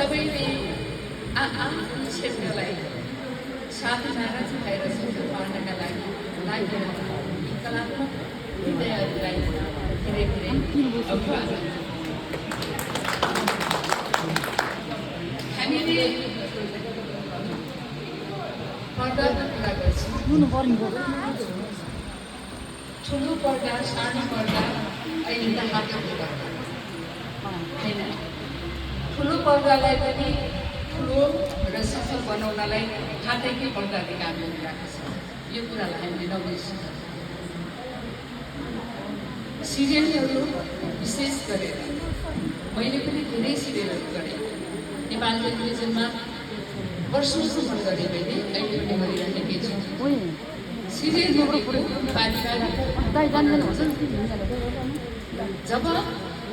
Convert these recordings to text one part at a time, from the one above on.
सबैले आफ्नो क्षेत्रलाई साथीभाइलाई भएर सफल पार्नका लागि लागिरहेका यी कलात्मक हृदयहरूलाई धेरै धेरै अभिवादन। हामीले पर्दाको कुरा गर्छौँ। ठुलो पर्दा, सानो पर्दा, अहिले त हातको पर्दा होइन। ठुलो पर्दालाई पनि ठुलो र सफल बनाउनलाई हातैकै पर्दाले काम गरिरहेको छ। यो कुरालाई हामीले नबिर्सौँ। सिरियलहरू विशेष गरेर मैले पनि धेरै सिरियलहरू गरेँ। नेपाल टेलिभिजनमा वर्षौँसम्म गरेँ मैले, अहिले पनि गरिरहेकै छु। सिरियलहरू जब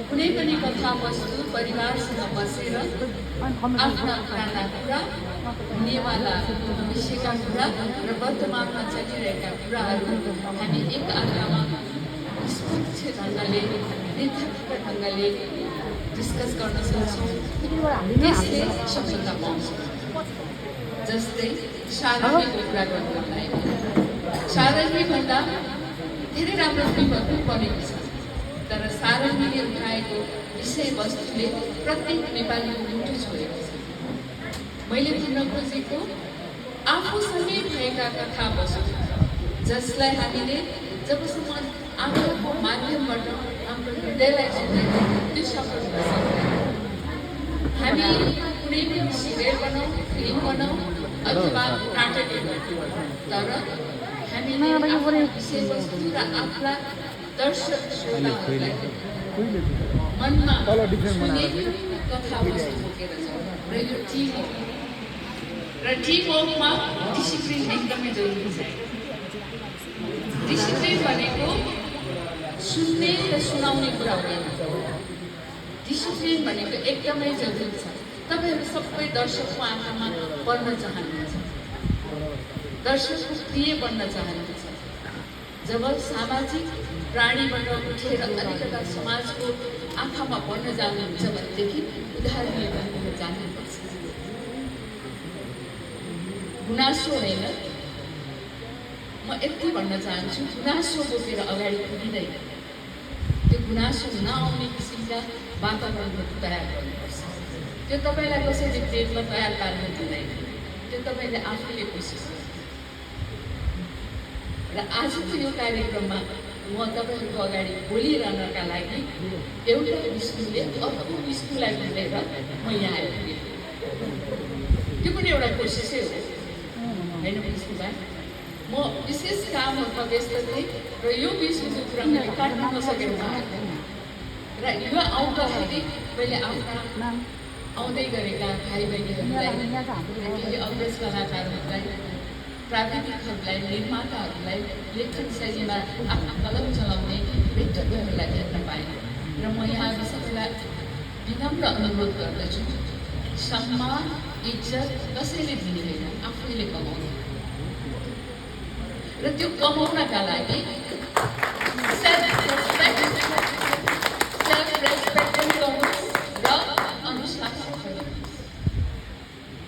कुनै पनि कथावस्तु परिवारसँग बसेर आफ्ना पुराना कुरा, हुनेवाला भविष्यका कुरा र वर्तमानमा चलिरहेका कुराहरू हामी एक आधारमा निष्पक्ष ढङ्गले, निरपेक्ष ढङ्गले डिस्कस गर्न सक्छौँ। त्यसले सफलता पाउँछ। जस्तै शारदीको कुरा गर्नुपर्दा शारदीभन्दा धेरै राम्रो फिल्महरू बनेको छ, तर शारदीले उठाएको विषयवस्तुले प्रत्येक नेपालीको मुटु छोएको छ। मैले भन्न खोजेको आफूसँगै भएका कथावस्तु जसलाई हामीले जबसम्म आँखाको माध्यमबाट हाम्रो हृदयलाई छुँदैन त्यो सफल हुन सक्दैन। हामी कुनै पनि सिरियल बनाऊ, फिल्म बनाऊ अथवा नाटक गर्छौँ, तर हामीले आफ्नो विषयवस्तु र आफ्ना दर्शक श्रोताहरूलाई मनमा छुने कथावस्तु बोकेर छ। र यो टिम हो र टिमवर्कमा डिसिप्लिन एकदमै जरुरी छ। डिसिप्लिन भनेको सुन्ने र सुनाउने कुरा होइन। डिसिप्लिन भनेको एकदमै जरुरी छ। तपाईहरू सबै दर्शकको आँखामा पर्न चाहनुहुन्छ, दर्शकको प्रिय बन्न चाहनुहुन्छ। जब सामाजिक प्राणीबाट उठेर अलिकता समाजको आँखामा पर्न जानुहुन्छ भनेदेखि उदाहरण लिएर जानुपर्छ। गुनासो होइन, म यति भन्न चाहन्छु, गुनासो बोकेर अगाडि पुगिँदैन। त्यो गुनासो नआउने किसिमका वातावरणहरू तयार गर्नुपर्छ। त्यो तपाईँलाई कसैले प्रेममा तयार पार्न दिँदैन, त्यो तपाईँले आफैले कोसिस गर्नु। र आजको यो कार्यक्रममा म तपाईँहरूको अगाडि बोलिरहनका लागि एउटा विष्णुले अर्को विष्णुलाई बोलेर म यहाँ आइपुगेँ। त्यो पनि एउटा कोसिसै हो होइन विष्णुलाई। म विशेष कामहरूमा व्यस्त थिएँ र यो विष्णुको कुरा मैले काट्न नसकेर र यो आउँदाखेरि मैले आफ्ना आउँदै गरेका भाइ बहिनीहरूलाई, केही अभ्यास कलाकारहरूलाई, प्राविधिकहरूलाई, निर्माताहरूलाई, लेखन शैलीमा आफ्नो कलम चलाउने व्यक्तित्वहरूलाई भेट्न पाएँ। र म यहाँ सबैलाई विनम्र अनुरोध गर्दछु, सम्मान इज्जत कसैले दिँदैन, आफैले कमाउनु। र त्यो कमाउनका लागि सेल्फ रेस्पेक्ट पनि गर्नुहोस् र अनुशासन पनि।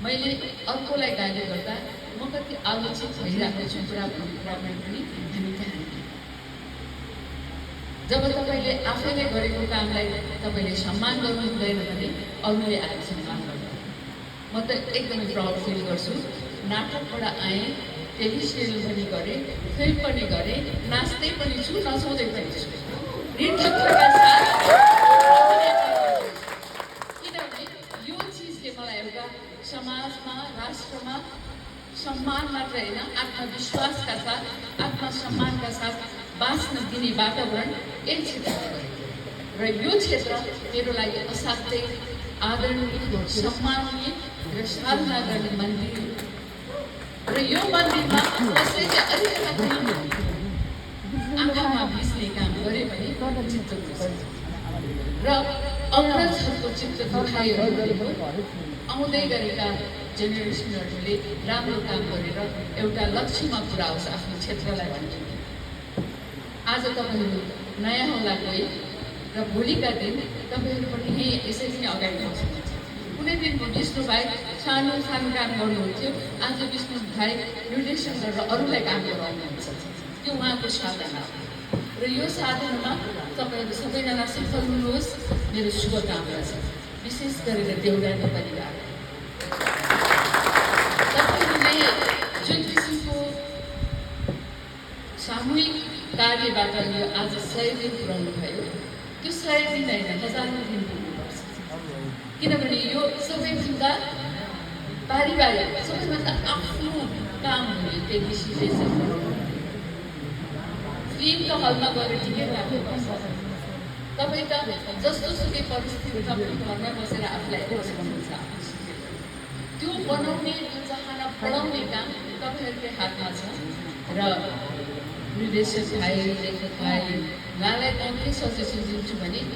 मैले अर्कोलाई गाली गर्दा म कति आलोचित भइरहेको छु कुरामा पनि हामी त्यहाँ। जब तपाईँले आफैले गरेको कामलाई तपाईँले सम्मान गर्नु हुँदैन भने अरूले आएर सम्मान गर्नु। म त एकदमै प्राउड फिल गर्छु। नाटकबाट आएँ, टेलिसिरियल पनि गरेँ, फिल्म पनि गरेँ, नाच्दै पनि छु, नचाउँदै पनि छु। निर्धक्कका साथ, किनभने यो चिजले मलाई एउटा समाजमा, राष्ट्रमा सम्मान मात्र होइन, आत्मविश्वासका साथ, आत्मसम्मानका साथ बाँच्न दिने वातावरण एक क्षेत्रमा गरेको र यो क्षेत्र मेरो लागि असाध्यै आदरणीय, सम्माननीय र साधना गर्ने मन्दिर हो। र यो मन्दिरमा कसैले अलिकति आँखामा भिज्ने काम गरे भने चित्त बुझ्छ। र अग्रजहरूको चित्त दुखाइरहेको आउँदै गरेका जेनेरेसनहरूले राम्रो काम गरेर एउटा लक्ष्यमा पुर्याओस् आफ्नो क्षेत्रलाई भन्छु। आज तपाईँहरू नयाँ होला कोही र भोलिका दिन तपाईँहरू पनि यही यसरी नै अगाडि बढ्नुहुन्छ। कुनै दिनको विष्णु भाइ सानो सानो काम गर्नुहुन्थ्यो, आज विष्णु भाइ निर्देशन गरेर अरूलाई काम गराउनुहुन्छ। त्यो उहाँको साधना हो र यो साधनामा तपाईँहरू सबैजना सफल हुनुहोस्, मेरो शुभकामना छ। विशेष गरेर देउराली परिवार, तपाईँहरूले जुन किसिमको सामूहिक कार्यबाट यो आज 100 दिन पुर्याउनु भयो, त्यो 100 दिन होइन, हजारौँ दिन पुग्नुपर्छ। किनभने यो सबैभन्दा पारिवारिक, सबैभन्दा आफ्नो काम हो यो 33 डिसेम्बर। फिल्मको हलमा गएर टिकट राख्नुपर्छ। तपाईँ त जस्तो सुकै परिस्थितिमा घरमा बसेर आफूलाई हेर्नुहुन्छ। त्यो बनाउने, त्यो चाहना बढाउने काम तपाईँहरूकै हातमा छ र निर्देशक भाइ, लेखक भाइ, उहाँलाई म के सजेसन दिन्छु भने